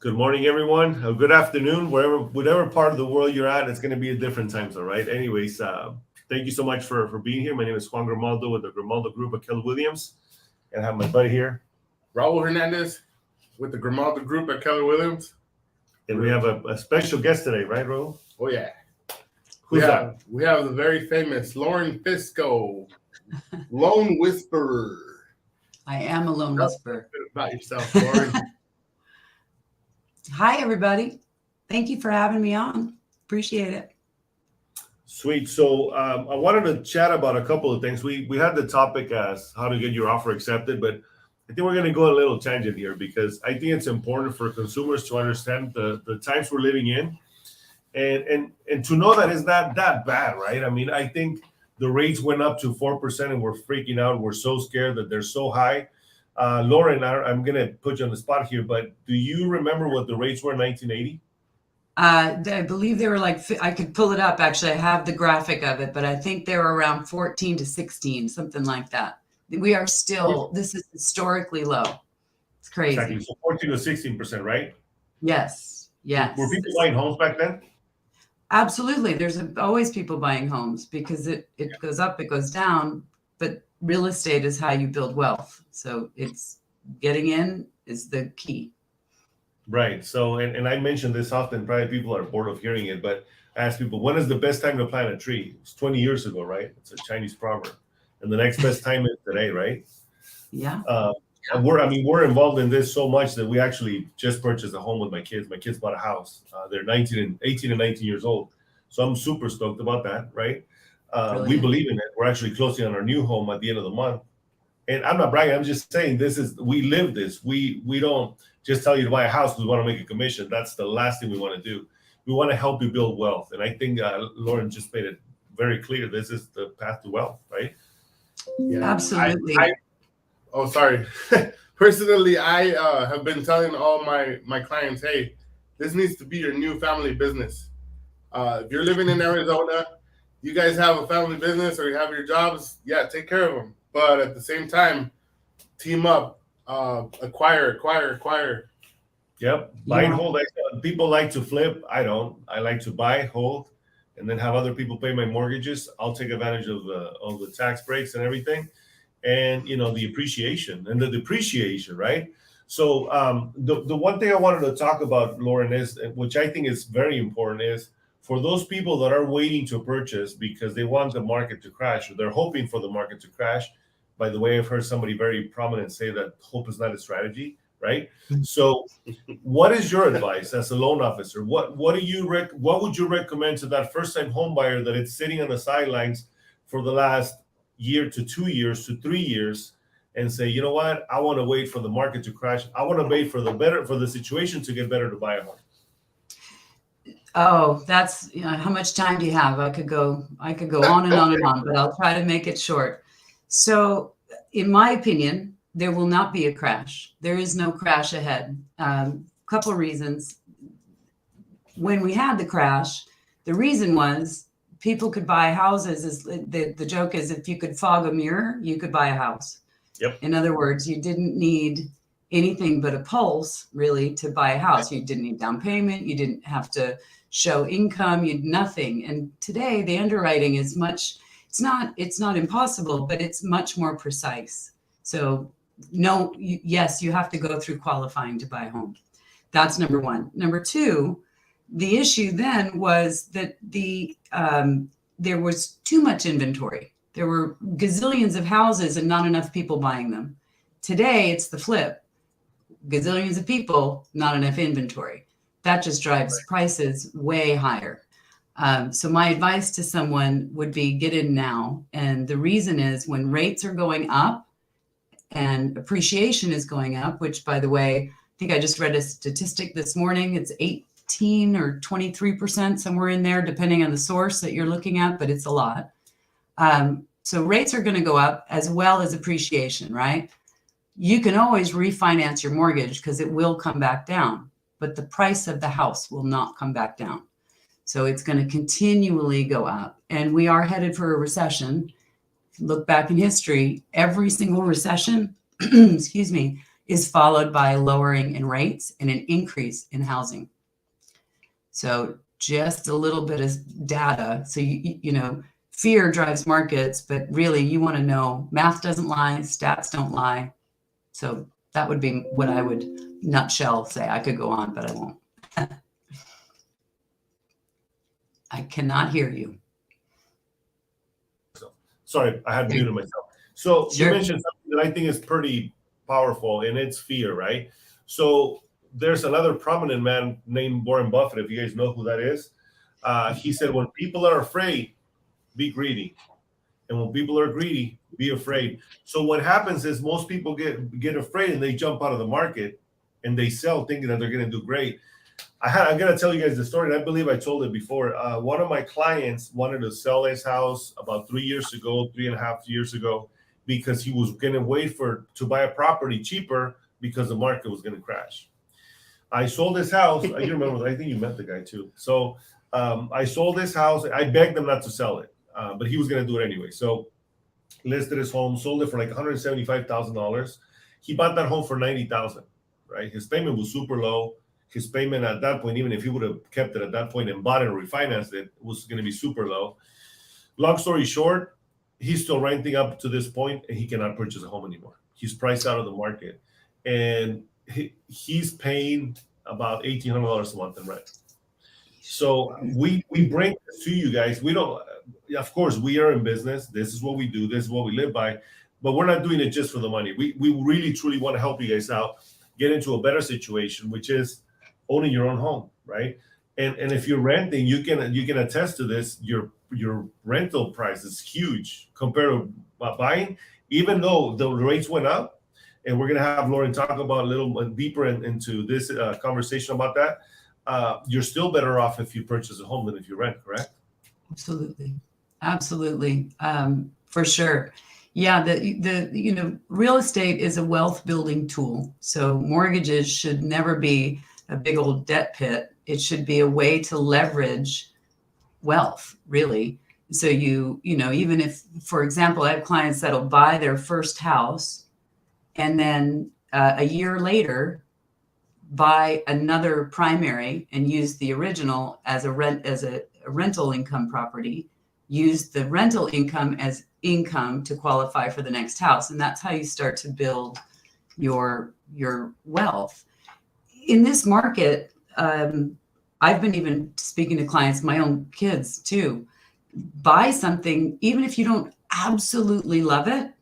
Good morning, everyone. Good afternoon, whatever part of the world you're at. It's going to be a different time zone, right? Anyways, thank you so much for being here. My name is Juan Grimaldo with the Grimaldo Group of Keller Williams, and I have my buddy here, Raul Hernandez with the Grimaldo Group at Keller Williams. And we have a special guest today, right, Raul? Oh yeah, Who's that? We have the very famous Lauren Fisco, Lone Whisperer. I am a lone whisperer. About yourself, Lauren. Hi, everybody. Thank you for having me on. Appreciate it. Sweet. So I wanted to chat about a couple of things. We had the topic as how to get your offer accepted, but I think we're going to go on a little tangent here because I think it's important for consumers to understand the times we're living in and to know that it's not that bad, right? I mean, I think the rates went up to 4% and we're freaking out. We're so scared that they're so high. Lauren, I'm going to put you on the spot here, but do you remember what the rates were in 1980? I believe they were I could pull it up. Actually, I have the graphic of it, but I think they were around 14 to 16, something like that. We are still, this is historically low. It's crazy. Exactly. So 14 to 16%, right? Yes. Yes. Were people buying homes back then? Absolutely. There's always people buying homes because it goes up, it goes down, but real estate is how you build wealth. So it's getting in is the key. Right. So, and I mentioned this often, probably people are bored of hearing it, but I ask people, when is the best time to plant a tree? It's 20 years ago, right? It's a Chinese proverb. And the next best time is today, right? Yeah. And we're involved in this so much that we actually just purchased a home with my kids. My kids bought a house. They're 18 and 19 years old. So I'm super stoked about that, right? We believe in it. We're actually closing on our new home at the end of the month. And I'm not bragging. I'm just saying we live this. We don't just tell you to buy a house because we want to make a commission. That's the last thing we want to do. We want to help you build wealth. And I think Lauren just made it very clear. This is the path to wealth, right? Yeah, absolutely. Sorry. Personally, I have been telling all my clients, hey, this needs to be your new family business. If you're living in Arizona, you guys have a family business or you have your jobs, yeah, take care of them. But at the same time, team up, acquire. Yep. Buy and hold. People like to flip. I don't. I like to buy, hold, and then have other people pay my mortgages. I'll take advantage of the tax breaks and everything. And, the appreciation and the depreciation, right? So the one thing I wanted to talk about, Lauren, is, which I think is very important, is for those people that are waiting to purchase because they want the market to crash or they're hoping for the market to crash. By the way, I've heard somebody very prominent say that hope is not a strategy, right? So what is your advice as a loan officer? What would you recommend to that first-time home buyer that it's sitting on the sidelines for the last year to 2 years to 3 years and say, you know what, I want to wait for the market to crash. I want to wait for the situation to get better to buy a home. Oh, that's how much time do you have? I could go on and on and on, but I'll try to make it short. So in my opinion, there will not be a crash. There is no crash ahead. Couple of reasons. When we had the crash, the reason was people could buy houses. The joke is if you could fog a mirror, you could buy a house. Yep. In other words, you didn't need anything but a pulse really to buy a house. You didn't need down payment. You didn't have to show income. You'd nothing. And today the underwriting is it's not impossible, but it's much more precise. So no, yes, you have to go through qualifying to buy a home. That's number one. Number two, the issue then was that there was too much inventory. There were gazillions of houses and not enough people buying them. Today, it's the flip. Gazillions of people, not enough inventory. That just drives prices way higher. So my advice to someone would be get in now. And the reason is when rates are going up and appreciation is going up, which, by the way, I think I just read a statistic this morning. It's 18 or 23%, somewhere in there, depending on the source that you're looking at, but it's a lot. So rates are going to go up as well as appreciation, right? You can always refinance your mortgage because it will come back down, but the price of the house will not come back down. So it's going to continually go up. And we are headed for a recession. If you look back in history, every single recession, excuse me, is followed by a lowering in rates and an increase in housing. So just a little bit of data. So, you know, fear drives markets, but really you want to know math doesn't lie, stats don't lie. So that would be what I would nutshell say. I could go on, but I won't. I cannot hear you. Sorry, I had muted myself. So Sure. you mentioned something that I think is pretty powerful, and it's fear, right? So there's another prominent man named Warren Buffett, if you guys know who that is. He said, when people are afraid, be greedy. And when people are greedy, be afraid. So what happens is most people get afraid and they jump out of the market and they sell thinking that they're going to do great. I'm going to tell you guys the story, and I believe I told it before. One of my clients wanted to sell his house about 3.5 years ago, because he was going to wait to buy a property cheaper because the market was going to crash. I sold his house. You remember, I think you met the guy too. So I sold his house. I begged him not to sell it, but he was going to do it anyway. So listed his home, sold it for like $175,000. He bought that home for $90,000, right? His payment was super low. His payment at that point, even if he would have kept it at that point and bought it or refinanced it, was going to be super low. Long story short, he's still renting up to this point, and he cannot purchase a home anymore. He's priced out of the market, and he's paying about $1,800 a month in rent. So we bring this to you guys. We don't, of course, we are in business. This is what we do. This is what we live by. But we're not doing it just for the money. We really, truly want to help you guys out, get into a better situation, which is owning your own home, right? And if you're renting, you can attest to this. Your rental price is huge compared to buying, even though the rates went up. And we're going to have Lauren talk about a little deeper into this conversation about that. You're still better off if you purchase a home than if you rent, correct? Absolutely. For sure. Yeah. The real estate is a wealth building tool. So mortgages should never be a big old debt pit. It should be a way to leverage wealth, really. So even if, for example, I have clients that'll buy their first house and then a year later buy another primary and use the original as a rental income property, use the rental income as income to qualify for the next house. And that's how you start to build your wealth. In this market, I've been even speaking to clients, my own kids too. Buy something, even if you don't absolutely love it,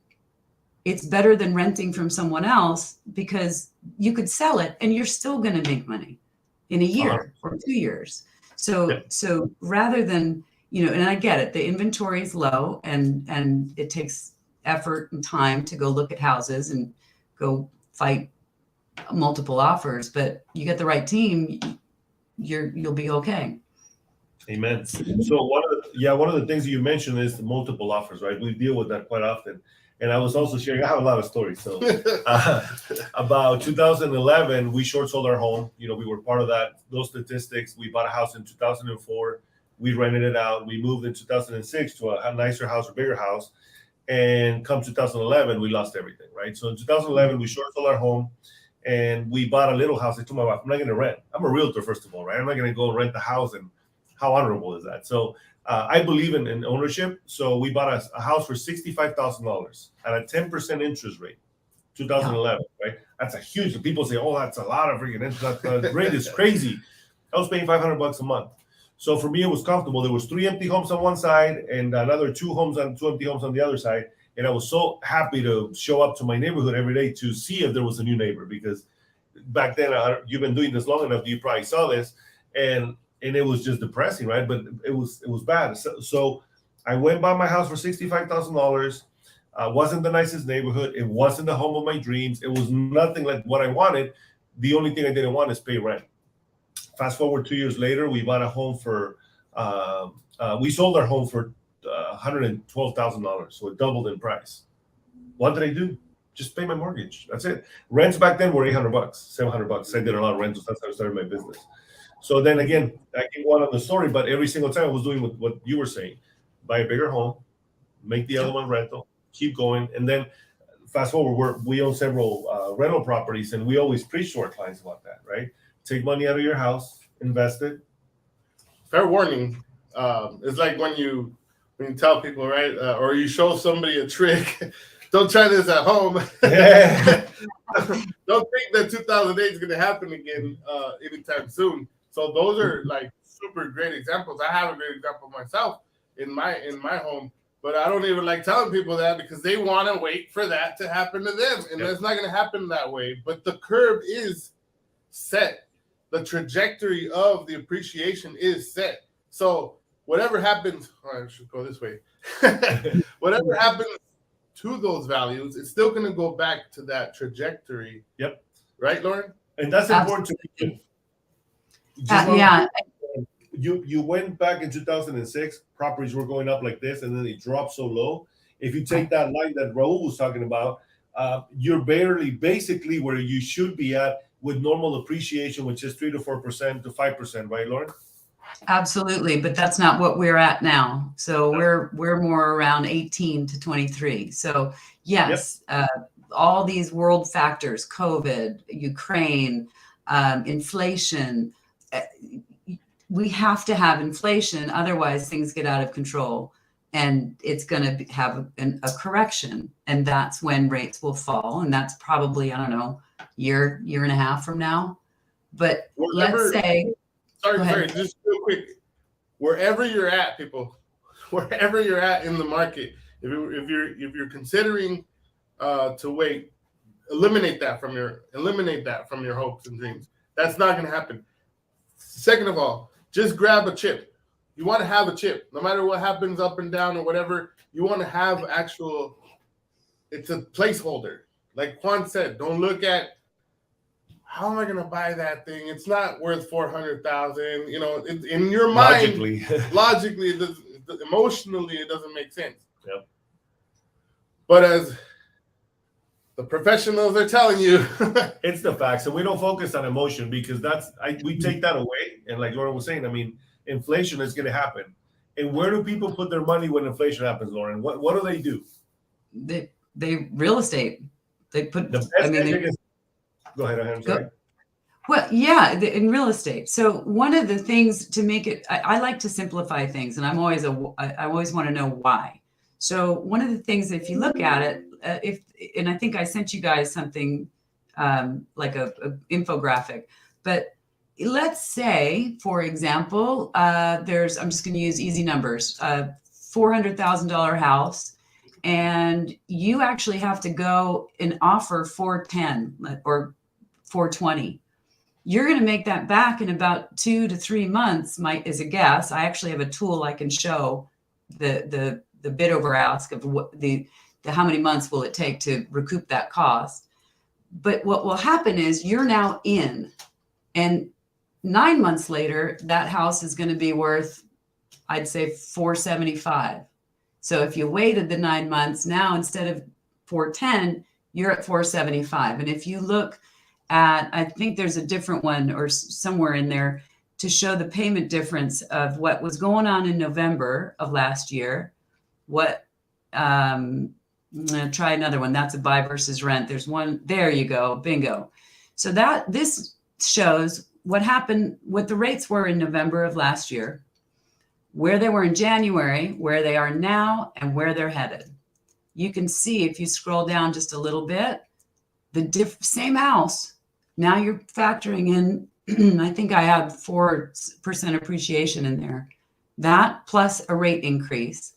it's better than renting from someone else, because you could sell it and you're still going to make money in a year or 2 years. So rather than, and I get it, the inventory is low and it takes effort and time to go look at houses and go fight multiple offers, but you get the right team, you'll be okay. Amen. So one of the things you mentioned is the multiple offers, right? We deal with that quite often. And I was also sharing, I have a lot of stories. So about 2011, we short sold our home. We were part of those statistics. We bought a house in 2004. We rented it out. We moved in 2006 to a nicer house or bigger house. And come 2011, we lost everything, right? So in 2011, we short sold our home and we bought a little house. I told my wife, I'm not going to rent. I'm a realtor, first of all, right? I'm not going to go rent the house. And how honorable is that? So I believe in ownership. So we bought a house for $65,000 at a 10% interest rate, 2011, right? That's a huge, people say, oh, that's a lot of freaking interest. The rate is crazy. I was paying $500 a month. So for me, it was comfortable. There was 3 empty homes on one side and another 2 empty homes on the other side. And I was so happy to show up to my neighborhood every day to see if there was a new neighbor, because back then, you've been doing this long enough, you probably saw this, and it was just depressing, right? But it was bad. So I went by my house for $65,000. Wasn't the nicest neighborhood. It wasn't the home of my dreams. It was nothing like what I wanted. The only thing I didn't want is pay rent. Fast forward 2 years later, we bought a home for, we sold our home for $112,000. So it doubled in price. What did I do? Just pay my mortgage. That's it. Rents back then were $800, $700. I did a lot of rentals. That's how I started my business. So then again, I can go on the story, but every single time I was doing what you were saying: buy a bigger home, make the other one rental, keep going. And then fast forward, we own several rental properties, and we always preach to our clients about that, right? Take money out of your house, invest it. Fair warning. It's like when you tell people, right, or you show somebody a trick. Don't try this at home. Yeah. Don't think that 2008 is going to happen again anytime soon. So those are like super great examples. I have a great example myself in my home, but I don't even like telling people that because they want to wait for that to happen to them, and that's not going to happen that way. But the curve is set. The trajectory of the appreciation is set. So whatever happens, I should go this way. Whatever happens to those values, it's still going to go back to that trajectory. Yep. Right, Lauren? And that's important to me. Yeah. You went back in 2006, properties were going up like this, and then they dropped so low. If you take that line that Raul was talking about, you're barely basically where you should be at with normal appreciation, which is 3 to 4% to 5%, right, Lauren? Absolutely, but that's not what we're at now. So we're more around 18 to 23. So yes, all these world factors, COVID, Ukraine, inflation, we have to have inflation, otherwise things get out of control, and it's going to have a correction, and that's when rates will fall, and that's probably, I don't know, year and a half from now. But let's say. Sorry, just real quick. Wherever you're at, people, wherever you're at in the market, if you're considering to wait, eliminate that from your hopes and dreams. That's not going to happen. Second of all, just grab a chip. You want to have a chip, no matter what happens up and down or whatever. You want to have actual. It's a placeholder, like Juan said. Don't look at. How am I going to buy that thing? It's not worth $400,000. You know, in your mind, logically, emotionally, it doesn't make sense. Yep. But as the professionals are telling you, it's the facts, and we don't focus on emotion because we take that away. And like Lauren was saying, I mean, inflation is going to happen. And where do people put their money when inflation happens, Lauren? What do they do? They real estate. They put. Go ahead. I'm sorry. Well, yeah, in real estate. So one of the things to make it, I like to simplify things, and I always want to know why. So one of the things, if you look at it, and I think I sent you guys something like a infographic, but let's say, for example, I'm just going to use easy numbers, $400,000 house. And you actually have to go and offer 410 or 420. You're going to make that back in about 2 to 3 months, is a guess. I actually have a tool I can show the bid over ask of what the how many months will it take to recoup that cost. But what will happen is you're now in, and 9 months later, that house is going to be worth, I'd say, $475. So if you waited the 9 months, now instead of 410, you're at 475. And if you look at, I think there's a different one or somewhere in there to show the payment difference of what was going on in November of last year. I'm going to try another one. That's a buy versus rent. There's one. There you go. Bingo. So this shows what happened, what the rates were in November of last year, where they were in January, where they are now, and where they're headed. You can see if you scroll down just a little bit, the same house. Now you're factoring in, I think I have 4% appreciation in there. That plus a rate increase.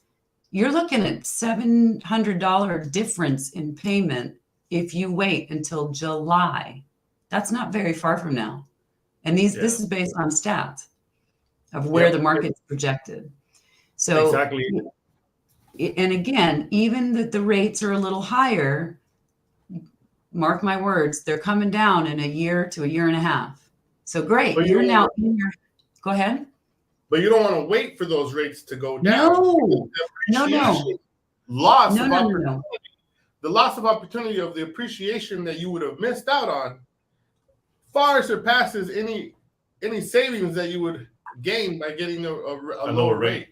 You're looking at $700 difference in payment if you wait until July. That's not very far from now. And this is based on stats of where the market's projected. So exactly. And again, even that the rates are a little higher, mark my words, they're coming down in a year to a year and a half. So great. You're now in your, go ahead. But you don't want to wait for those rates to go down. No. The loss of opportunity of the appreciation that you would have missed out on far surpasses any savings that you would gain by getting a lower rate.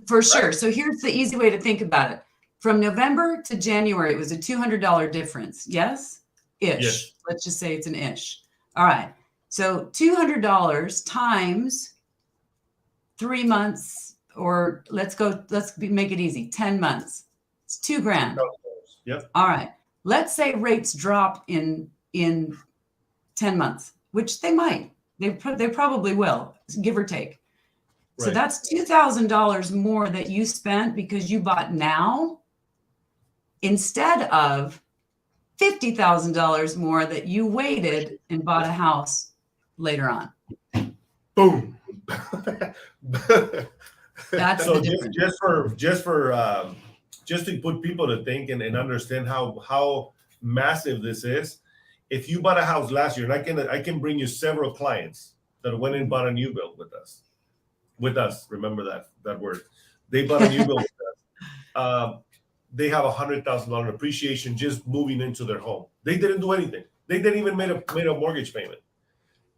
For sure. So here's the easy way to think about it. from November to January, it was a $200 difference. Yes? Ish. Yes. Let's just say it's an ish. All right. So $200 times 3 months, or make it easy, 10 months. It's $2,000. Yep. All right. Let's say rates drop in 10 months, which they might. They probably will, give or take. So Right. that's $2,000 more that you spent because you bought now, instead of $50,000 more that you waited and bought a house later on. Boom. That's So the difference. just to put people to think and understand how massive this is. If you bought a house last year, and I can bring you several clients that went and bought a new build with us. With us, remember that word. They bought a new build with us. They have $100,000 appreciation just moving into their home. They didn't do anything. They didn't even made a mortgage payment.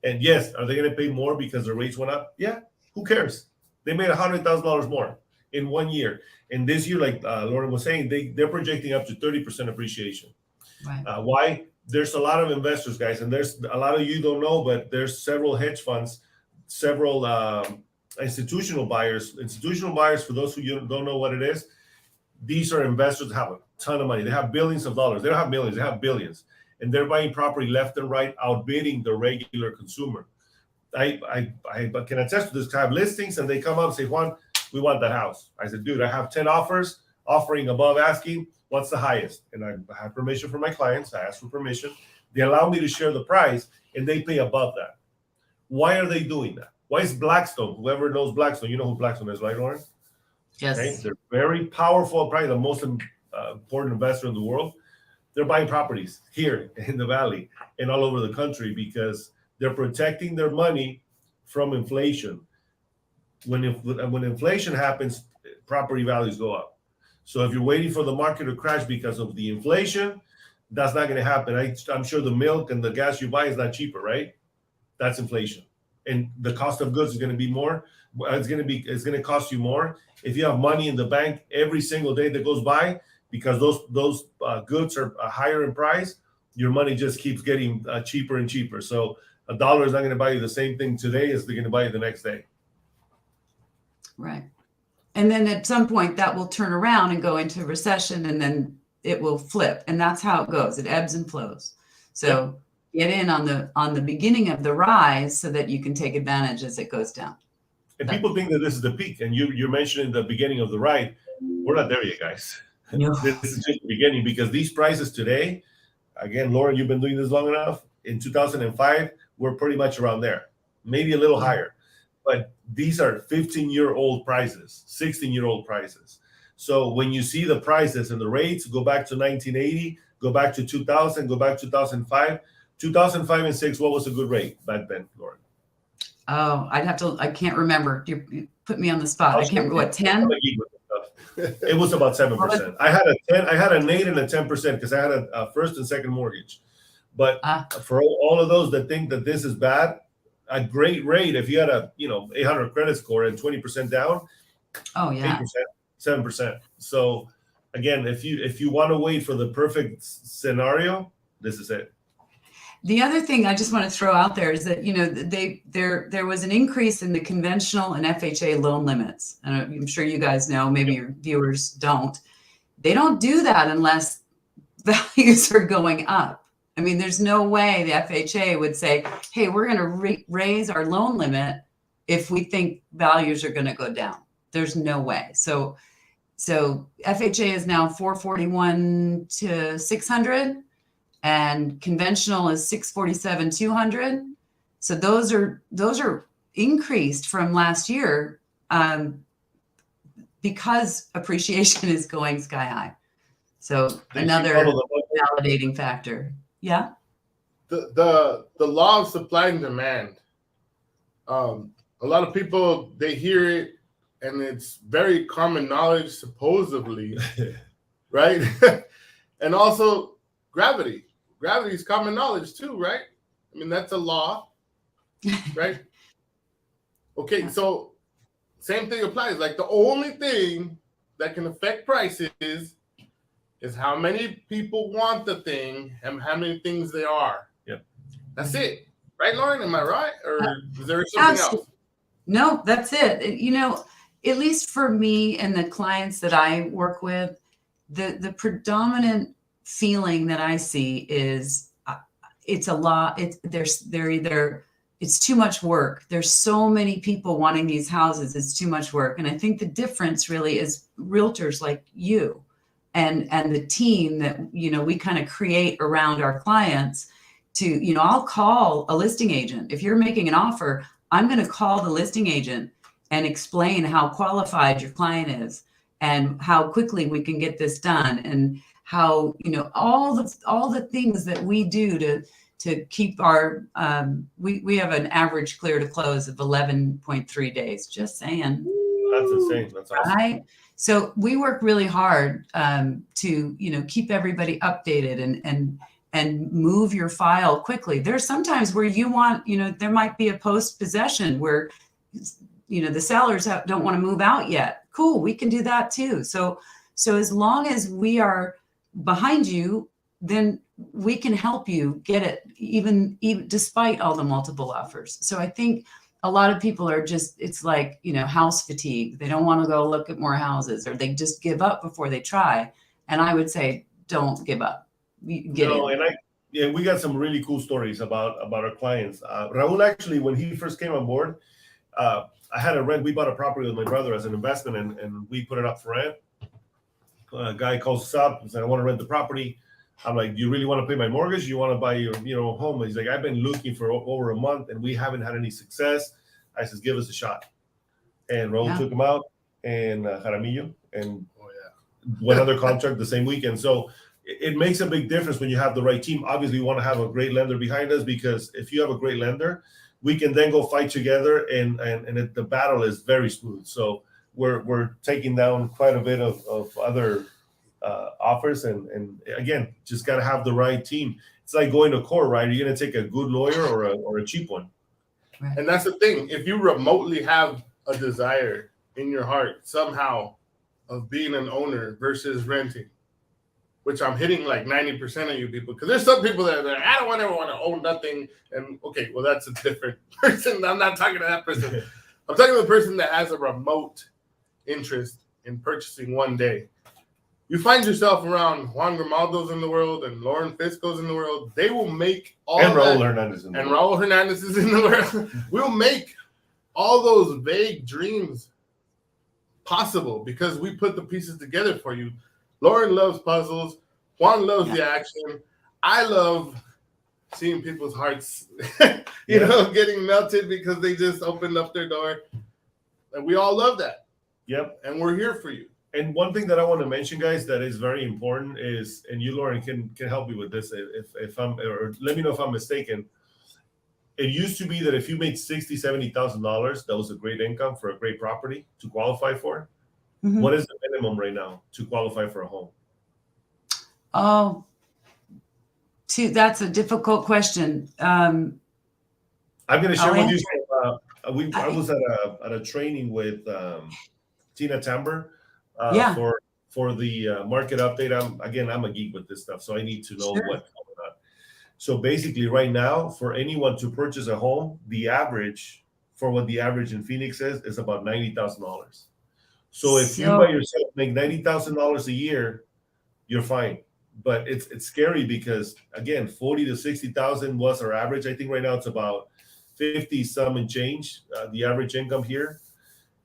And yes, are they going to pay more because the rates went up? Yeah, who cares? They made $100,000 more in 1 year. And this year, like Lauren was saying, they're projecting up to 30% appreciation. Right. Why? There's a lot of investors, guys, and there's a lot of you don't know, but there's several hedge funds, several institutional buyers. Institutional buyers, for those who don't know what it is, these are investors that have a ton of money. They have billions of dollars. They don't have millions, they have billions. And they're buying property left and right, outbidding the regular consumer. I can attest to this. I have listings and they come up and say, Juan, we want that house. I said, dude, I have 10 offers offering above asking. What's the highest? And I have permission from my clients. I ask for permission. They allow me to share the price and they pay above that. Why are they doing that? Why is Blackstone? Whoever knows Blackstone, you know who Blackstone is, right, Lauren? Yes. Okay? They're very powerful, probably the most important investor in the world. They're buying properties here in the Valley and all over the country because they're protecting their money from inflation. When inflation happens, property values go up. So if you're waiting for the market to crash because of the inflation, that's not going to happen. I'm sure the milk and the gas you buy is not cheaper, right? That's inflation. And the cost of goods is going to be more. It's going to cost you more. If you have money in the bank every single day that goes by, because those goods are higher in price, your money just keeps getting cheaper and cheaper. So $1 is not going to buy you the same thing today as they're going to buy you the next day. Right. And then at some point that will turn around and go into recession, and then it will flip. And that's how it goes. It ebbs and flows. So get in on the beginning of the rise so that you can take advantage as it goes down. And people think that this is the peak. And you're mentioning the beginning of the ride. We're not there yet, guys. No. This is just the beginning, because these prices today, again, Lauren, you've been doing this long enough. In 2005, we're pretty much around there, maybe a little higher. But these are 15-year-old prices, 16-year-old prices. So when you see the prices and the rates go back to 1980, go back to 2000, go back to 2005, 2005 and 6, what was a good rate back then, Lauren? Oh, I can't remember. You put me on the spot. I can't remember. What, 10? It was about 7%. I had an 8 and a 10% because I had a first and second mortgage. But for all of those that think that this is bad, a great rate, if you had a 800 credit score and 20% down, oh yeah, 8%, 7%. So again, if you want to wait for the perfect scenario, this is it. The other thing I just want to throw out there is that there was an increase in the conventional and FHA loan limits. And I'm sure you guys know, maybe your viewers don't. They don't do that unless values are going up. I mean, there's no way the FHA would say, hey, we're going to raise our loan limit if we think values are going to go down. There's no way. So FHA is now 441 to 600, and conventional is 647 200. So those are increased from last year because appreciation is going sky high. So another validating factor. Yeah. The law of supply and demand. A lot of people, they hear it and it's very common knowledge, supposedly, right? And also gravity. Gravity is common knowledge too, right? I mean, that's a law, right? Okay, so same thing applies. Like the only thing that can affect prices is how many people want the thing and how many things there are. Yep. That's it. Right, Lauren? Am I right? Or is there something else? No, that's it. You know, at least for me and the clients that I work with, the predominant feeling that I see is it's a lot. It's too much work. There's so many people wanting these houses. It's too much work. And I think the difference really is realtors like you and the team that, you know, we kind of create around our clients to, you know, I'll call a listing agent. If you're making an offer, I'm going to call the listing agent and explain how qualified your client is and how quickly we can get this done and how, you know, all the things that we do to keep our, we have an average clear to close of 11.3 days, just saying. That's insane. That's awesome. Right? So we work really hard to, you know, keep everybody updated and move your file quickly. There's sometimes where you want, you know, there might be a post-possession where, you know, the sellers don't want to move out yet. Cool, we can do that too. So as long as we are behind you, then we can help you get it even despite all the multiple offers. So I think a lot of people are just, it's like, you know, house fatigue. They don't want to go look at more houses, or they just give up before they try. And I would say, don't give up. Get in. We got some really cool stories about our clients. Raul, actually, when he first came on board, I had a rent. We bought a property with my brother as an investment, and we put it up for rent. A guy calls us up and said, I want to rent the property. I'm like, do you really want to pay my mortgage? You want to buy your, you know, home? He's like, I've been looking for over a month and we haven't had any success. I says, give us a shot. And Raul took him out and Jaramillo and went under contract the same weekend. So it makes a big difference when you have the right team. Obviously, we want to have a great lender behind us, because if you have a great lender, we can then go fight together, and the battle is very smooth. So we're taking down quite a bit of other offers, and again, just got to have the right team. It's like going to court, right? Are you going to take a good lawyer or a cheap one? Right. And that's the thing. If you remotely have a desire in your heart somehow of being an owner versus renting, which I'm hitting like 90% of you people, because there's some people that are like, I don't ever want to own nothing. And okay, well, that's a different person. I'm not talking to that person. I'm talking to the person that has a remote interest in purchasing one day. You find yourself around Juan Grimaldo's in the world and Lauren Fisco's in the world. They will make all and Raul Hernandez in the and world. Raul Hernandez is in the world. We'll make all those vague dreams possible because we put the pieces together for you. Lauren loves puzzles. Juan loves the action. I love seeing people's hearts, you know, getting melted because they just opened up their door. And we all love that. Yep. And we're here for you. And one thing that I want to mention, guys, that is very important is, and you, Lauren, can help me with this if I'm, or let me know if I'm mistaken. It used to be that if you made $60,000-$70,000, that was a great income for a great property to qualify for. Mm-hmm. What is the minimum right now to qualify for a home? Oh, that's a difficult question. I'm going to share with you. I was at a training with Tina Tamber for the market update. I'm a geek with this stuff, so I need to know what's going on. So basically, right now, for anyone to purchase a home, the average for what the average in Phoenix is about $90,000. So if you by yourself make $90,000 a year, you're fine. But it's scary because again, 40 to 60,000 was our average. I think right now it's about 50 some and change, the average income here,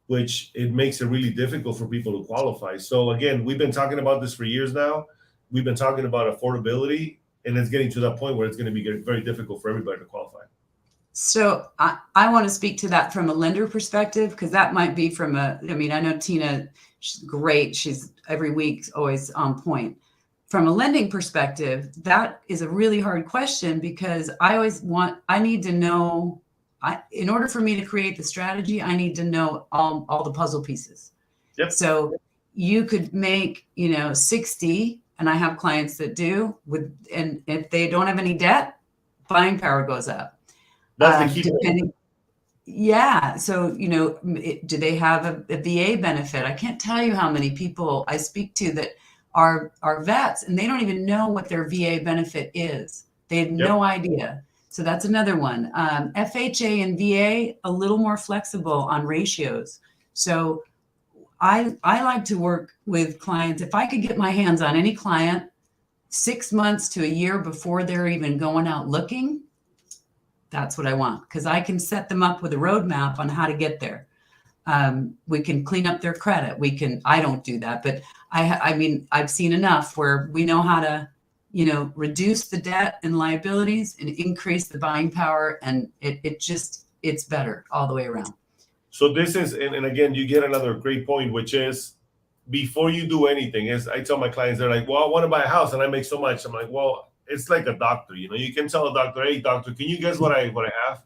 which it makes it really difficult for people to qualify. So again, we've been talking about this for years now. We've been talking about affordability, and it's getting to that point where it's going to be very difficult for everybody to qualify. So I want to speak to that from a lender perspective, because that might be from I know Tina, she's great. She's every week always on point. From a lending perspective, that is a really hard question, because I need to know, in order for me to create the strategy, I need to know all the puzzle pieces. Yep. So you could make, 60, and I have clients that do, and if they don't have any debt, buying power goes up. That's the key. Yeah. So, do they have a VA benefit? I can't tell you how many people I speak to that are vets, and they don't even know what their VA benefit is. They had no idea. So that's another one. FHA and VA, a little more flexible on ratios. So I like to work with clients. If I could get my hands on any client 6 months to a year before they're even going out looking, that's what I want, because I can set them up with a roadmap on how to get there. We can clean up their credit. I don't do that, but I mean, I've seen enough where we know how to, reduce the debt and liabilities and increase the buying power. And it's better all the way around. So this is, and again, you get another great point, which is before you do anything, as I tell my clients, they're like, well, I want to buy a house and I make so much. I'm like, well, it's like a doctor, you can tell a doctor, hey, doctor, can you guess what I have?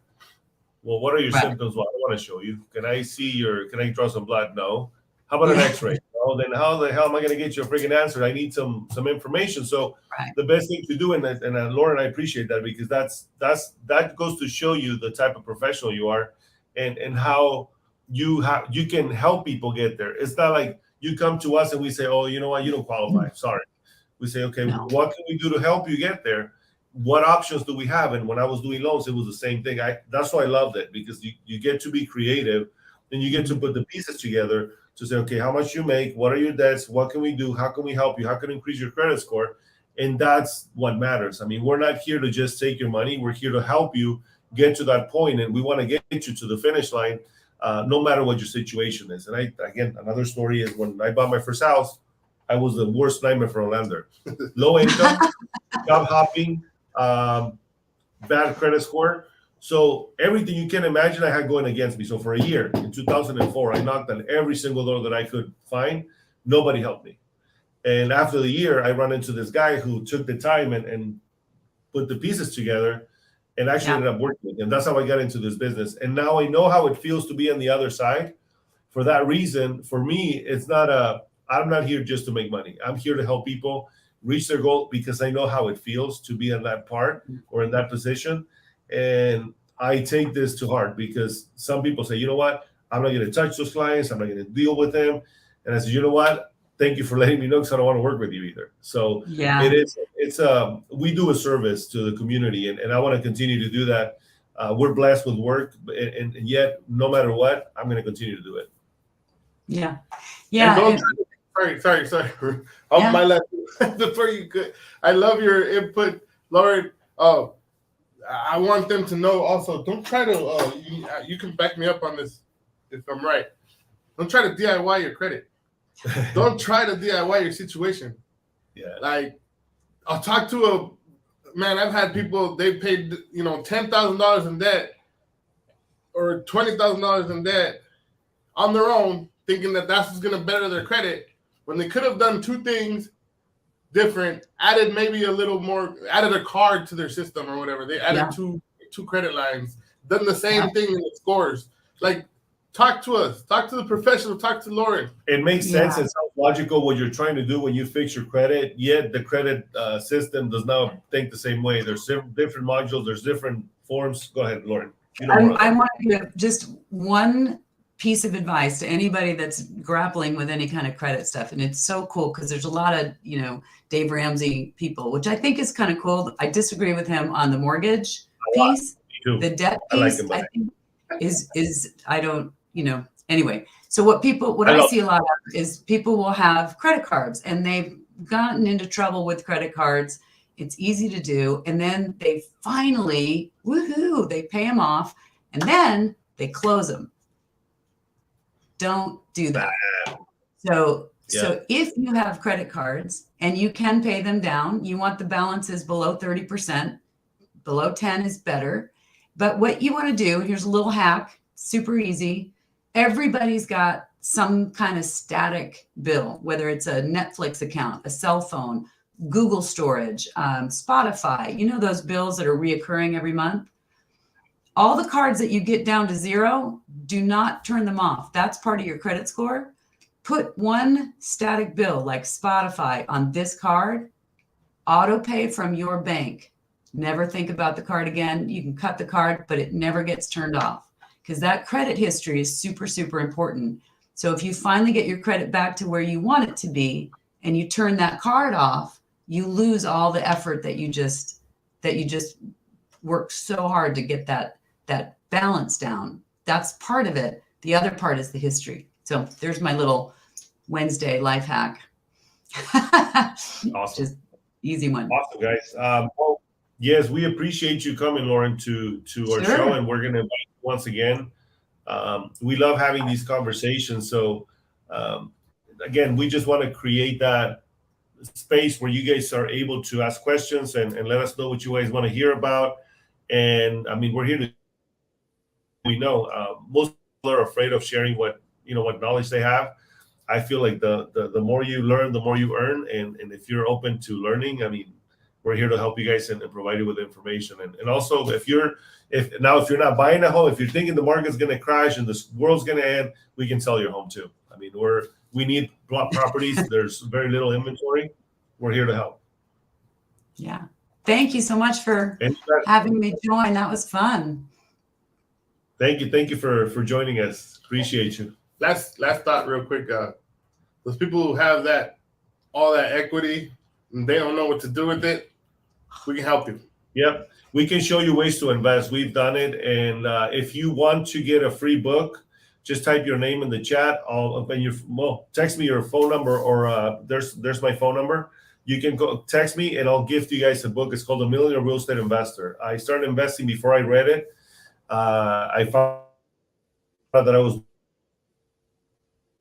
Well, what are your symptoms? Well, I want to show you. Can I draw some blood? No. How about an x-ray? No. Then how the hell am I going to get you a freaking answer? I need some information. So the best thing to do, and Lauren, I appreciate that, because that goes to show you the type of professional you are and how you can help people get there. It's not like you come to us and we say, oh, you know what? You don't qualify. Sorry. We say, okay, what can we do to help you get there? What options do we have? And when I was doing loans, it was the same thing. That's why I loved it, because you get to be creative and you get to put the pieces together to say, okay, how much you make? What are your debts? What can we do? How can we help you? How can we increase your credit score? And that's what matters. I mean, we're not here to just take your money. We're here to help you get to that point, and we want to get you to the finish line, no matter what your situation is. And again, another story is when I bought my first house, I was the worst nightmare for a lender. Low income, job hopping, bad credit score. So everything you can imagine I had going against me. So for a year, in 2004, I knocked on every single door that I could find. Nobody helped me. And after the year, I run into this guy who took the time and put the pieces together and actually ended up working with him. That's how I got into this business. And now I know how it feels to be on the other side. For that reason, for me, I'm not here just to make money. I'm here to help people reach their goal, because I know how it feels to be in that part or in that position. And I take this to heart, because some people say, you know what, I'm not going to touch those clients. I'm not going to deal with them. And I said, you know what, thank you for letting me know, because I don't want to work with you either. So we do a service to the community, and I want to continue to do that. We're blessed with work, and yet no matter what, I'm going to continue to do it. Yeah. Sorry. My last before you could. I love your input, Lauren. I want them to know also. Don't try to. You can back me up on this if I'm right. Don't try to DIY your credit. Don't try to DIY your situation. Yeah. Like, I'll talk to a man. I've had people, they paid $10,000 in debt or $20,000 in debt on their own, thinking that that's going to better their credit, when they could have done two things different, added maybe a little more, added a card to their system or whatever. They added two credit lines, done the same thing in the scores. Like, talk to us, talk to the professional, talk to Lauren. It makes sense. It sounds logical what you're trying to do when you fix your credit, yet the credit system does not think the same way. There's different modules, there's different forms. Go ahead, Lauren. I want to give just one piece of advice to anybody that's grappling with any kind of credit stuff. And it's so cool, because there's a lot of, Dave Ramsey people, which I think is kind of cool. I disagree with him on the mortgage piece. The debt piece, I think is I don't, anyway. So what I see a lot of is people will have credit cards, and they've gotten into trouble with credit cards. It's easy to do. And then they finally, woohoo, they pay them off, and then they close them. Don't do that. So if you have credit cards and you can pay them down, you want the balances below 30%, below 10 is better. But what you want to do, here's a little hack, super easy. Everybody's got some kind of static bill, whether it's a Netflix account, a cell phone, Google storage, Spotify, those bills that are reoccurring every month. All the cards that you get down to zero, do not turn them off. That's part of your credit score. Put one static bill like Spotify on this card, auto pay from your bank. Never think about the card again. You can cut the card, but it never gets turned off, because that credit history is super, super important. So if you finally get your credit back to where you want it to be, and you turn that card off, you lose all the effort that you just worked so hard to get that balance down. That's part of it. The other part is the history. So there's my little Wednesday life hack. Awesome. Just easy one. Awesome, guys. Well, yes, we appreciate you coming, Lauren, to our Sure. show, and we're going to invite you once again. We love having these conversations. So, again, we just want to create that space where you guys are able to ask questions and let us know what you guys want to hear about. And I mean, we're here to, we know most people are afraid of sharing what knowledge they have. I feel like the more you learn, the more you earn. And if you're open to learning, I mean, we're here to help you guys and provide you with information. And also, if you're not buying a home, if you're thinking the market's going to crash and this world's going to end, we can sell your home too. I mean, we need properties. There's very little inventory. We're here to help. Yeah. Thank you so much for having me join. That was fun. Thank you for joining us. Appreciate you. Last thought real quick. Those people who have all that equity and they don't know what to do with it, we can help you. Yep. We can show you ways to invest. We've done it. And if you want to get a free book, just type your name in the chat. Text me your phone number, or there's my phone number. You can go text me and I'll gift you guys a book. It's called The Millionaire Real Estate Investor. I started investing before I read it. I found that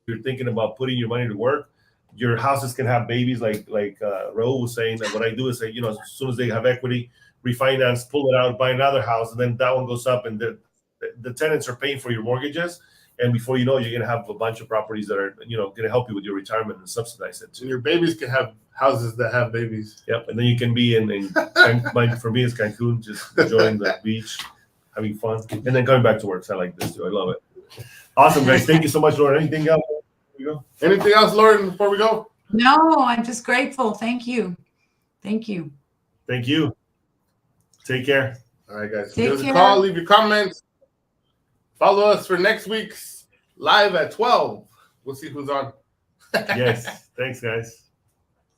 you're thinking about putting your money to work. Your houses can have babies, like Raul was saying. That what I do is say, as soon as they have equity, refinance, pull it out, buy another house, and then that one goes up, and the tenants are paying for your mortgages. And before you know, you're gonna have a bunch of properties that are gonna help you with your retirement and subsidize it too. And your babies can have houses that have babies. Yep, and then you can be in for me it's Cancun, just enjoying the beach, having fun, and then coming back to work. So I like this too. I love it. Awesome, guys. Thank you so much, Lauren. Anything else? Anything else, Lauren, before we go? No, I'm just grateful. Thank you. Thank you. Take care. All right, guys. Take Give us a care. call, leave your comments. Follow us for next week's live at 12. We'll see who's on. Yes. Thanks, guys.